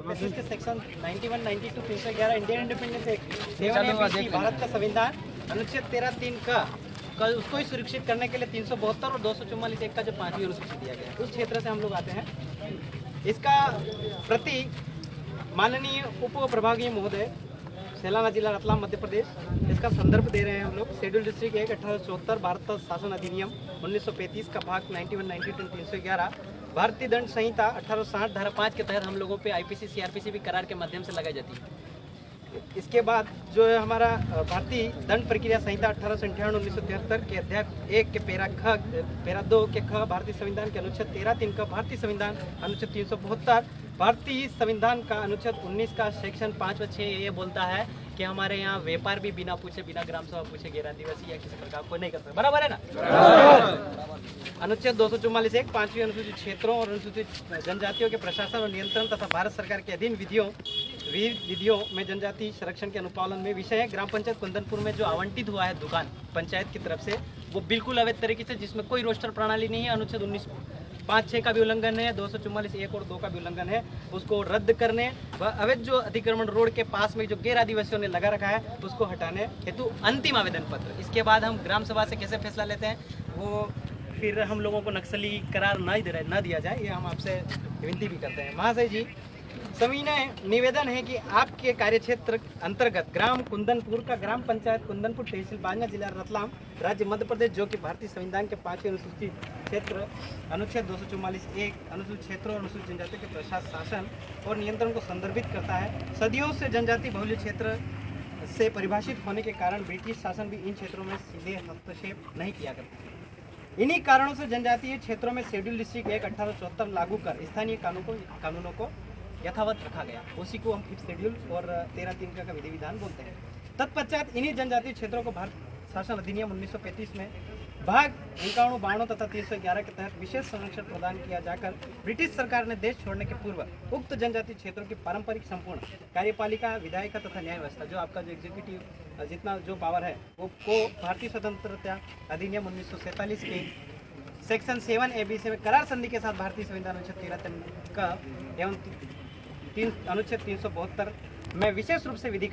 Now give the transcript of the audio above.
Basis के section 91, 92, 311 Indian independence act 7 Bharat का संविधान अनुच्छेद 13(3) का कल उसको ही सुरक्षित करने के लिए 372 और 244 एक का जो 5वीं अनुसूची दिया गया है, उस क्षेत्र से हम लोग आते हैं। इसका प्रति माननीय उप प्रभागीय महोदय सैलाना जिला रतलाम मध्य प्रदेश, इसका संदर्भ दे रहे हैं हम लोग। शेड्यूल डिस्ट्रिक्ट 1 1874 भारत शासन अधिनियम 1935 का भाग 91, 92, 311 भारतीय दंड संहिता 1860 धारा 5 के तहत हम लोगों पे आईपीसी सीआरपीसी भी करार के माध्यम से लगाई जाती है। इसके बाद जो है हमारा भारतीय दंड प्रक्रिया संहिता 1898-1973 के अध्याय 1 के पैरा 2 के ख भारतीय संविधान के अनुच्छेद 13(3) का भारतीय संविधान अनुच्छेद 372 भारतीय संविधान का अनुच्छेद 19 का सेक्शन 5 व 6 ये बोलता है कि हमारे यहाँ व्यापार भी बिना पूछे, बिना ग्राम सभा पूछे गैर आदिवासी या किसी प्रकार कोई नहीं कर सकता। बराबर है ना? अनुच्छेद 244(1) 5वीं अनुसूचित क्षेत्रों और अनुसूचित जनजातियों के प्रशासन और नियंत्रण तथा भारत सरकार के अधीन विधियों में जनजाति संरक्षण के अनुपालन में विषय है। ग्राम पंचायत कुंदनपुर में जो आवंटित हुआ है दुकान पंचायत की तरफ से, वो बिल्कुल अवैध तरीके से, जिसमें कोई रोस्टर प्रणाली नहीं है। अनुच्छेद 19 5, 6 का भी उल्लंघन है, 244 1 और 2 का भी उल्लंघन है। उसको रद्द करने व अवैध जो अतिक्रमण रोड के पास में जो गैर आदिवासियों ने लगा रखा है उसको हटाने हेतु अंतिम आवेदन पत्र। इसके बाद हम ग्राम सभा से कैसे फैसला लेते हैं, वो फिर हम लोगों को नक्सली करार न दिया जाए, ये हम आपसे विनती भी करते हैं। महाशय जी, सविनय निवेदन है कि आपके कार्यक्षेत्र अंतर्गत ग्राम कुंदनपुर का ग्राम पंचायत कुंदनपुर तहसील बांगा जिला रतलाम राज्य मध्य प्रदेश, जो कि भारतीय संविधान के 5वें अनुसूचित क्षेत्र अनुच्छेद 244(1) अनुसूचित क्षेत्रों और अनुसूचित जनजाति के प्रशासन और नियंत्रण को संदर्भित करता है। सदियों से जनजाति बहुल्य क्षेत्र से परिभाषित होने के कारण ब्रिटिश शासन भी इन क्षेत्रों में सीधे हस्तक्षेप नहीं किया करता। इन्हीं कारणों से जनजातीय क्षेत्रों में शेड्यूल डिस्ट्रिक्ट 1 1874 लागू कर स्थानीय कानूनों को यथावत रखा गया। उसी को हम फिफ्थ शेड्यूल और 13(3) का विधि विधान बोलते हैं। तत्पश्चात इन्हीं जनजातीय क्षेत्रों को भारत शासन अधिनियम 1935 में भाग 51, 52 तथा 311 के तहत विशेष संरक्षण प्रदान किया जाकर ब्रिटिश सरकार ने देश छोड़ने के पूर्व उक्त जनजातीय क्षेत्रों की पारंपरिक संपूर्ण कार्यपालिका, विधायिका तथा न्याय व्यवस्था, जो आपका जो एग्जीक्यूटिव जितना जो पावर है, वो को भारतीय स्वतंत्रता अधिनियम 1947 के सेक्शन 7A(B) से करार संधि के साथ भारतीय संविधान अनुच्छेद 13(3) का एवं अनुच्छेद 372 में विशेष रूप से विधि